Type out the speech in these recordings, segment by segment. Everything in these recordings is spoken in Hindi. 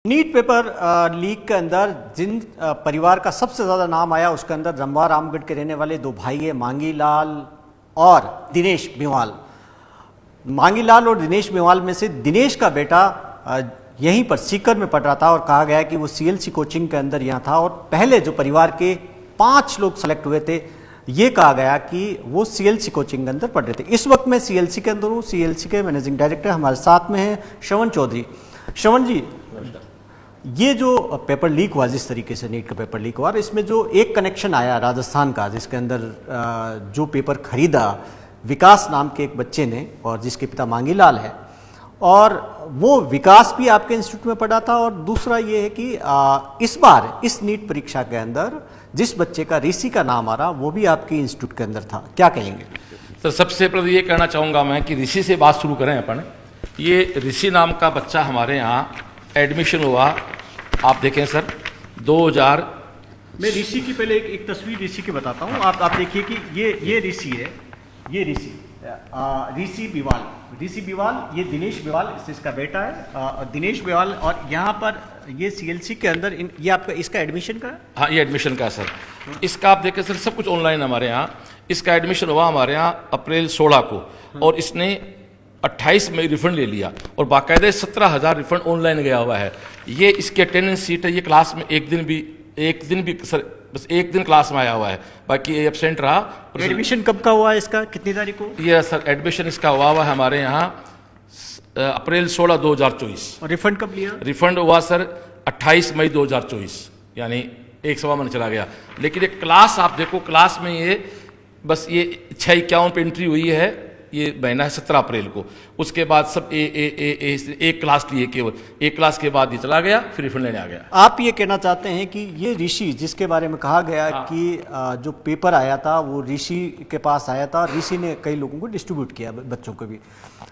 नीट पेपर लीक के अंदर जिन परिवार का सबसे ज्यादा नाम आया उसके अंदर जमवा रामगढ़ के रहने वाले दो भाई है, मांगी लाल और दिनेश बिवाल। मांगी लाल और दिनेश बिवाल में से दिनेश का बेटा यहीं पर सीकर में पढ़ रहा था और कहा गया कि वो सीएलसी कोचिंग के अंदर यहाँ था और पहले जो परिवार के 5 लोग सेलेक्ट हुए थे ये कहा गया कि वो सीएलसी कोचिंग के अंदर पढ़ रहे थे। इस वक्त मैं सीएलसी के अंदर हूँ। सीएलसी के मैनेजिंग डायरेक्टर हमारे साथ में हैं श्रवण चौधरी। श्रवण जी, ये जो पेपर लीक हुआ, जिस तरीके से नीट का पेपर लीक हुआ, इसमें जो एक कनेक्शन आया राजस्थान का, जिसके अंदर जो पेपर खरीदा विकास नाम के एक बच्चे ने और जिसके पिता मांगी लाल है, और वो विकास भी आपके इंस्टीट्यूट में पढ़ा था। और दूसरा ये है कि इस बार इस नीट परीक्षा के अंदर जिस बच्चे का ऋषि का नाम आ रहा वो भी आपके इंस्टीट्यूट के अंदर था, क्या कहेंगे? सर, सबसे पहले ये कहना चाहूँगा मैं कि ऋषि से बात शुरू करें अपन। ये ऋषि नाम का बच्चा हमारे यहाँ एडमिशन हुआ, आप देखें सर 2000। मैं ऋषि की पहले एक तस्वीर ऋषि की बताता हूँ। आप देखिए कि ये ऋषि है, ये ऋषि बिवाल, ऋषि बिवाल, ये दिनेश बिवाल इसका बेटा है, दिनेश बिवाल। और यहाँ पर ये सीएलसी के अंदर ये आपका इसका एडमिशन का है? हाँ, ये एडमिशन का है सर। इसका आप देखें सर, सब कुछ ऑनलाइन हमारे यहाँ। इसका एडमिशन हुआ हमारे यहाँ अप्रैल 16 को और इसने 28 मई रिफंड ले लिया और बाकायदे 17,000 रिफंड ऑनलाइन गया हुआ है। ये इसकी अटेंडेंस सीट है। ये क्लास में एक दिन भी सर बस एक दिन क्लास में आया हुआ है, बाकी ये एब्सेंट रहा। एडमिशन कब का हुआ है इसका, कितनी तारीख को? ये सर एडमिशन इसका हुआ है हमारे यहाँ अप्रैल 16 2024। और रिफंड कब लिया? रिफंड हुआ सर 28 मई 2024, यानी 1 सवा महीना चला गया। लेकिन ये क्लास आप देखो, क्लास में ये बस ये 651 पे एंट्री हुई है। ये महीना है 17 अप्रैल को। उसके बाद सब एक क्लास लिए, केवल एक क्लास के बाद ये चला गया, फिर रिफंड लेने आ गया। आप ये कहना चाहते हैं कि ये ऋषि जिसके बारे में कहा गया कि जो पेपर आया था वो ऋषि के पास आया था, ऋषि ने कई लोगों को डिस्ट्रीब्यूट किया, बच्चों को भी,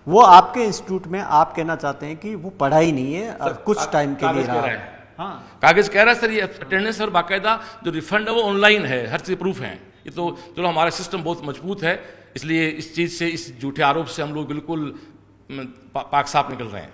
वो आपके इंस्टीट्यूट में आप कहना चाहते हैं कि वो पढ़ा ही नहीं है, कुछ टाइम के लिए रहा है? हाँ, कागज कह रहा है सर। ये अटेंडेंस और बाकायदा जो रिफंड है वो ऑनलाइन है, हर चीज प्रूफ है। ये तो चलो हमारा सिस्टम बहुत मजबूत है, इसलिए इस चीज़ से, इस झूठे आरोप से हम लोग बिल्कुल पाक साफ निकल रहे हैं।